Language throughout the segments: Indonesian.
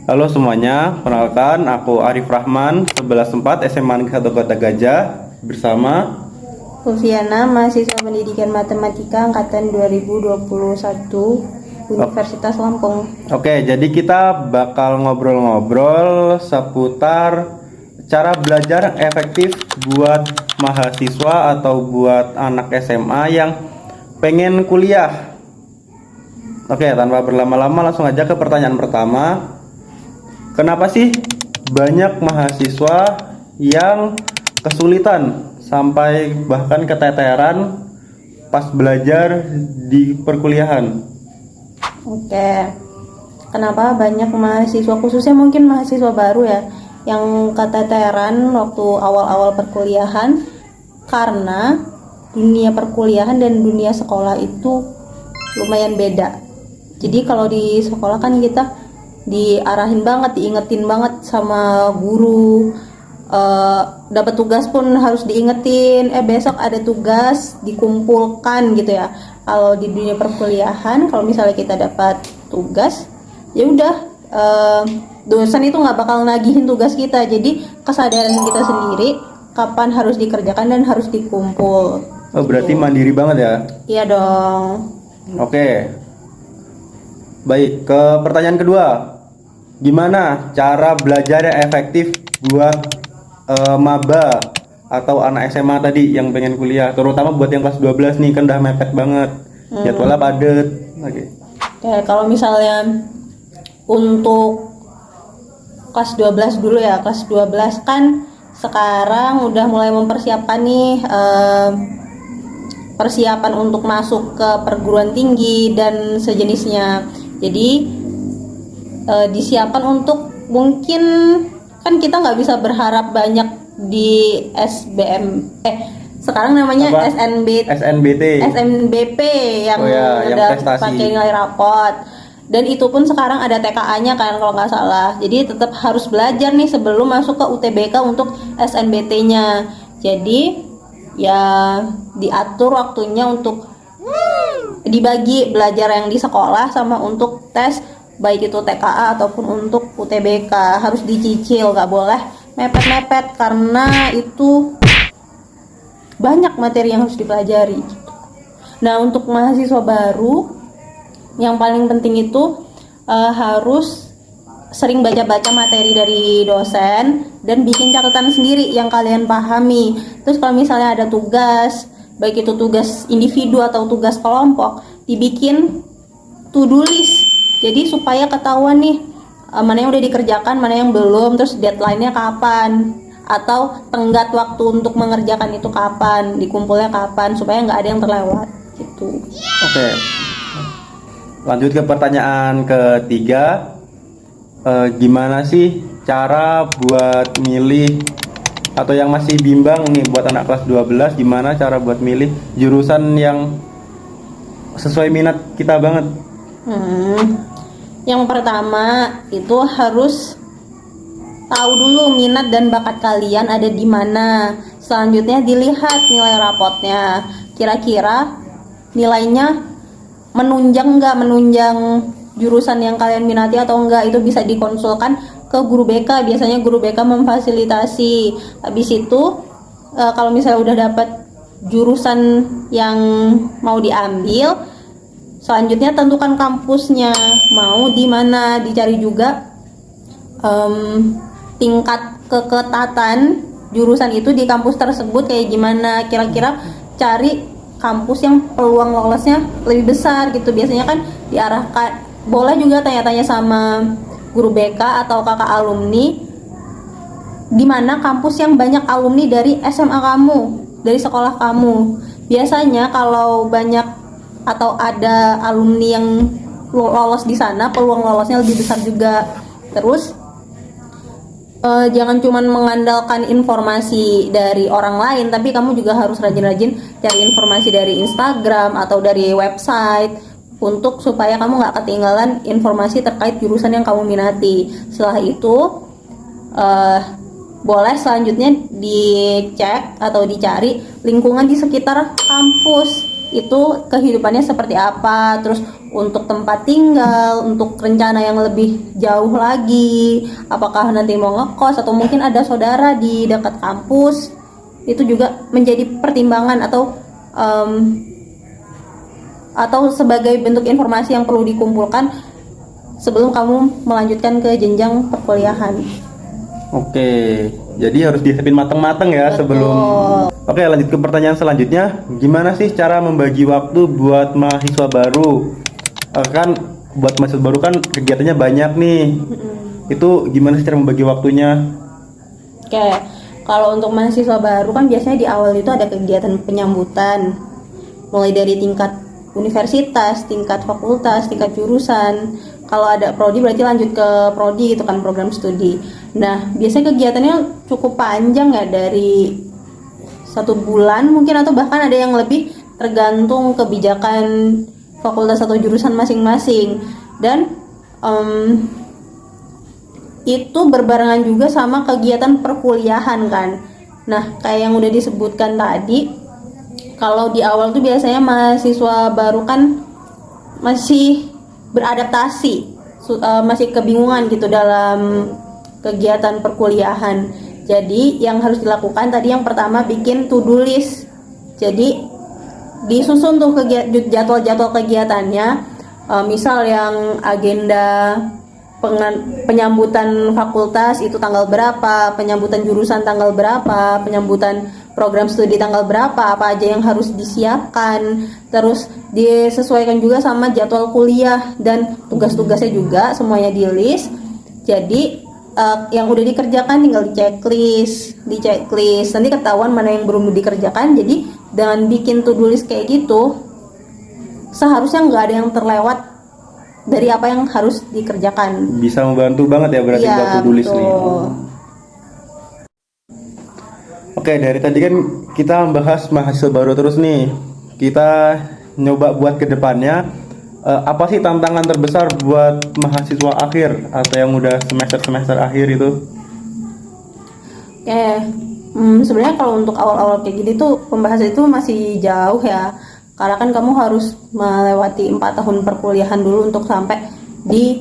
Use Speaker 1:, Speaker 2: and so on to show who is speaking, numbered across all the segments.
Speaker 1: Halo semuanya, perkenalkan aku Arif Rahman, 11 4 SMA Negeri 1 Kota Gajah bersama.
Speaker 2: Luciana, mahasiswa pendidikan matematika angkatan 2021 Universitas Lampung.
Speaker 1: Oke, jadi kita bakal ngobrol-ngobrol seputar cara belajar yang efektif buat mahasiswa atau buat anak SMA yang pengen kuliah. Oke, tanpa berlama-lama langsung aja ke pertanyaan pertama. Kenapa sih banyak mahasiswa yang kesulitan sampai bahkan keteteran pas belajar di perkuliahan?
Speaker 2: Oke, kenapa banyak mahasiswa, khususnya mungkin mahasiswa baru ya, yang keteteran waktu awal-awal perkuliahan? Karena dunia perkuliahan dan dunia sekolah itu lumayan beda. Jadi kalau di sekolah kan kita diarahin banget, diingetin banget sama guru, dapat tugas pun harus diingetin, besok ada tugas, dikumpulkan gitu ya. Kalau di dunia perkuliahan, kalau misalnya kita dapat tugas, ya udah, dosen itu nggak bakal nagihin tugas kita. Jadi kesadaran kita sendiri kapan harus dikerjakan dan harus dikumpul.
Speaker 1: Oh, berarti mandiri banget ya?
Speaker 2: Iya dong.
Speaker 1: Oke. Baik, ke pertanyaan kedua. Gimana cara belajar yang efektif buat maba atau anak SMA tadi yang pengen kuliah, terutama buat yang kelas 12 nih, kan udah mepet banget. Jadwalnya padet. Oke.
Speaker 2: Oke, kalau misalnya untuk kelas 12 dulu ya. Kelas 12 kan sekarang udah mulai mempersiapkan nih, persiapan untuk masuk ke perguruan tinggi dan sejenisnya. Jadi disiapkan untuk, mungkin kan kita nggak bisa berharap banyak di SBM, sekarang namanya
Speaker 1: Apa?
Speaker 2: SNBP yang
Speaker 1: yang
Speaker 2: udah
Speaker 1: prestasi.
Speaker 2: pakai nilai rapot, dan itu pun sekarang ada TKA-nya kan kalau nggak salah. Jadi tetap harus belajar nih sebelum masuk ke UTBK untuk SNBT-nya. Jadi ya diatur waktunya untuk dibagi belajar yang di sekolah sama untuk tes, baik itu TKA ataupun untuk UTBK. Harus dicicil, nggak boleh mepet-mepet karena itu banyak materi yang harus dipelajari. Nah, untuk mahasiswa baru yang paling penting itu harus sering baca-baca materi dari dosen dan bikin catatan sendiri yang kalian pahami. Terus kalau misalnya ada tugas, baik itu tugas individu atau tugas kelompok, dibikin to-do list. Jadi supaya ketahuan nih mana yang udah dikerjakan, mana yang belum, terus deadline-nya kapan, atau tenggat waktu untuk mengerjakan itu kapan, dikumpulnya kapan, supaya nggak ada yang terlewat gitu.
Speaker 1: Oke. Lanjut ke pertanyaan ketiga. Gimana sih cara buat milih, atau yang masih bimbang nih buat anak kelas 12, gimana cara buat milih jurusan yang sesuai minat kita banget?
Speaker 2: Yang pertama itu harus tahu dulu minat dan bakat kalian ada di mana. Selanjutnya dilihat nilai rapotnya, kira-kira nilainya menunjang nggak, menunjang jurusan yang kalian minati atau enggak. Itu bisa dikonsulkan ke guru BK. Biasanya guru BK memfasilitasi. Habis itu kalau misalnya udah dapat jurusan yang mau diambil, selanjutnya tentukan kampusnya mau di mana. Dicari juga tingkat keketatan jurusan itu di kampus tersebut kayak gimana. Kira-kira cari kampus yang peluang lolosnya lebih besar gitu. Biasanya kan diarahkan, boleh juga tanya-tanya sama guru BK atau kakak alumni, di mana kampus yang banyak alumni dari SMA kamu, dari sekolah kamu. Biasanya kalau banyak atau ada alumni yang lolos di sana, peluang lolosnya lebih besar juga. Terus jangan cuma mengandalkan informasi dari orang lain, tapi kamu juga harus rajin-rajin cari informasi dari Instagram atau dari website, untuk supaya kamu nggak ketinggalan informasi terkait jurusan yang kamu minati. Setelah itu boleh selanjutnya dicek atau dicari lingkungan di sekitar kampus itu kehidupannya seperti apa, terus untuk tempat tinggal, untuk rencana yang lebih jauh lagi, apakah nanti mau ngekos atau mungkin ada saudara di dekat kampus, itu juga menjadi pertimbangan atau sebagai bentuk informasi yang perlu dikumpulkan sebelum kamu melanjutkan ke jenjang perkuliahan.
Speaker 1: Oke, jadi harus disiapin matang-matang ya.
Speaker 2: Betul.
Speaker 1: Sebelum. Oke, lanjut ke pertanyaan selanjutnya. Gimana sih cara membagi waktu buat mahasiswa baru? Kan buat mahasiswa baru kan kegiatannya banyak nih. Itu gimana sih cara membagi waktunya?
Speaker 2: Oke, kalau untuk mahasiswa baru kan biasanya di awal itu ada kegiatan penyambutan, mulai dari tingkat universitas, tingkat fakultas, tingkat jurusan. Kalau ada prodi berarti lanjut ke prodi gitu kan, program studi. Nah, biasanya kegiatannya cukup panjang ya, dari 1 bulan mungkin atau bahkan ada yang lebih, tergantung kebijakan fakultas atau jurusan masing-masing. Dan itu berbarengan juga sama kegiatan perkuliahan kan. Nah, kayak yang udah disebutkan tadi, kalau di awal tuh biasanya mahasiswa baru kan masih beradaptasi, masih kebingungan gitu dalam kegiatan perkuliahan. Jadi yang harus dilakukan tadi yang pertama bikin to-do list. Jadi disusun tuh jadwal-jadwal kegiatannya. Misal yang agenda penyambutan fakultas itu tanggal berapa, penyambutan jurusan tanggal berapa, penyambutan program studi tanggal berapa, apa aja yang harus disiapkan, terus disesuaikan juga sama jadwal kuliah dan tugas-tugasnya juga semuanya di list. Jadi yang udah dikerjakan tinggal di checklist. Nanti ketahuan mana yang belum dikerjakan. Jadi dengan bikin to-do list kayak gitu, seharusnya nggak ada yang terlewat dari apa yang harus dikerjakan.
Speaker 1: Bisa membantu banget ya berarti buat to-do list nih. Oke, dari tadi kan kita membahas mahasiswa baru terus nih. Kita nyoba buat ke depannya, apa sih tantangan terbesar buat mahasiswa akhir atau yang udah semester akhir itu?
Speaker 2: Oke, sebenarnya kalau untuk awal-awal kayak gini tuh pembahasan itu masih jauh ya. Karena kan kamu harus melewati 4 tahun perkuliahan dulu untuk sampai di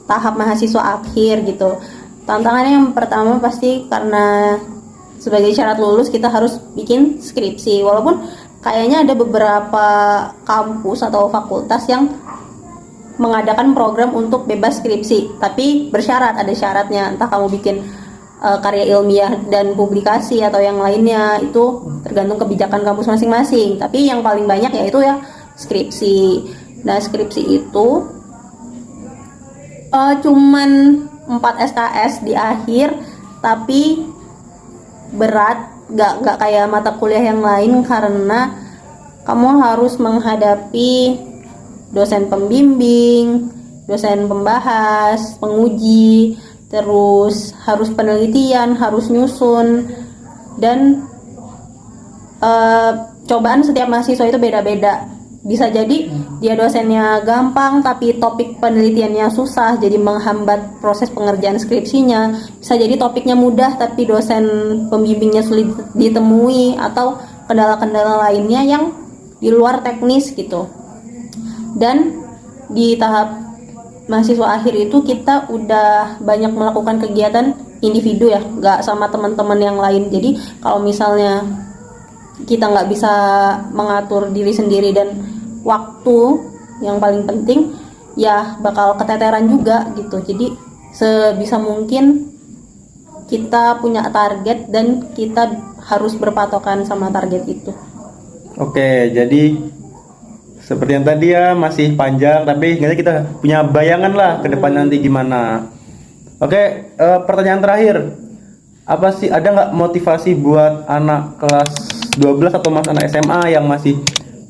Speaker 2: tahap mahasiswa akhir gitu. Tantangannya yang pertama pasti karena sebagai syarat lulus kita harus bikin skripsi. Walaupun kayaknya ada beberapa kampus atau fakultas yang mengadakan program untuk bebas skripsi, tapi bersyarat, ada syaratnya. Entah kamu bikin karya ilmiah dan publikasi atau yang lainnya, itu tergantung kebijakan kampus masing-masing. Tapi yang paling banyak yaitu ya skripsi. Nah, skripsi itu cuman 4 SKS di akhir, tapi berat, gak kayak mata kuliah yang lain karena kamu harus menghadapi dosen pembimbing, dosen pembahas, penguji, terus harus penelitian, harus nyusun, dan cobaan setiap mahasiswa itu beda-beda. Bisa jadi dia dosennya gampang tapi topik penelitiannya susah, jadi menghambat proses pengerjaan skripsinya. Bisa jadi topiknya mudah tapi dosen pembimbingnya sulit ditemui, atau kendala-kendala lainnya yang di luar teknis gitu. Dan di tahap mahasiswa akhir itu kita udah banyak melakukan kegiatan individu ya, nggak sama teman-teman yang lain. Jadi kalau misalnya kita nggak bisa mengatur diri sendiri dan waktu yang paling penting, ya bakal keteteran juga gitu. Jadi sebisa mungkin kita punya target dan kita harus berpatokan sama target itu.
Speaker 1: Oke, jadi seperti yang tadi ya, masih panjang tapi kita punya bayangan lah ke depan nanti gimana. Oke, pertanyaan terakhir, apa sih, ada nggak motivasi buat anak kelas 12 atau anak SMA yang masih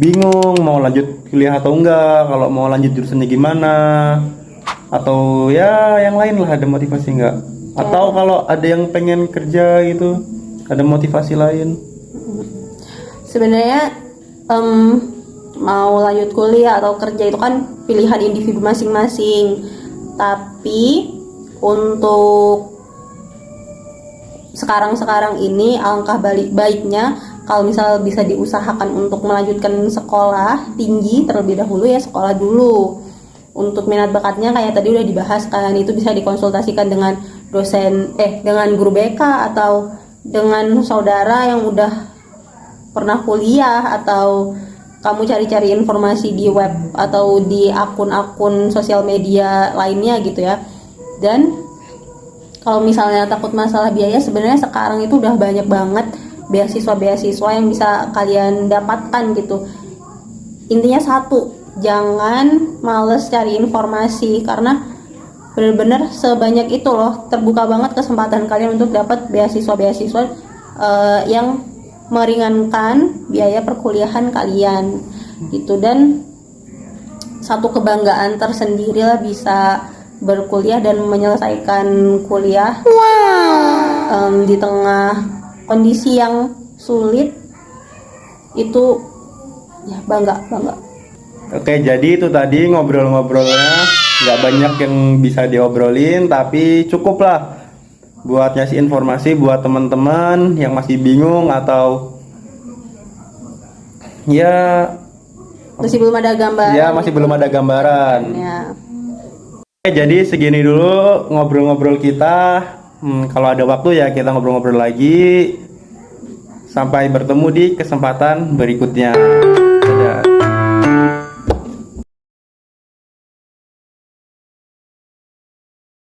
Speaker 1: bingung mau lanjut kuliah atau enggak, kalau mau lanjut jurusannya gimana, atau ya yang lain lah, ada motivasi nggak? Atau kalau ada yang pengen kerja gitu, ada motivasi lain?
Speaker 2: Sebenarnya mau lanjut kuliah atau kerja itu kan pilihan individu masing-masing. Tapi untuk sekarang ini alangkah baiknya kalau misal bisa diusahakan untuk melanjutkan sekolah tinggi terlebih dahulu ya sekolah dulu. Untuk minat bakatnya kayak tadi udah dibahas kan, itu bisa dikonsultasikan dengan dengan guru BK atau dengan saudara yang udah pernah kuliah, atau kamu cari-cari informasi di web atau di akun-akun sosial media lainnya gitu ya. Dan kalau misalnya takut masalah biaya, sebenarnya sekarang itu udah banyak banget beasiswa-beasiswa yang bisa kalian dapatkan gitu. Intinya satu, jangan males cari informasi, karena bener-bener sebanyak itu loh, terbuka banget kesempatan kalian untuk dapat beasiswa-beasiswa yang meringankan biaya perkuliahan kalian gitu. Dan satu kebanggaan tersendiri lah bisa berkuliah dan menyelesaikan kuliah di tengah kondisi yang sulit, itu ya bangga.
Speaker 1: Oke, jadi itu tadi ngobrol-ngobrolnya, nggak banyak yang bisa diobrolin, tapi cukup lah buat ngasih informasi buat teman-teman yang masih bingung atau ya
Speaker 2: masih belum ada gambaran.
Speaker 1: Ya, masih belum ada gambaran.
Speaker 2: Ya.
Speaker 1: Oke, jadi segini dulu ngobrol-ngobrol kita. Kalau ada waktu ya kita ngobrol-ngobrol lagi. Sampai bertemu di kesempatan berikutnya.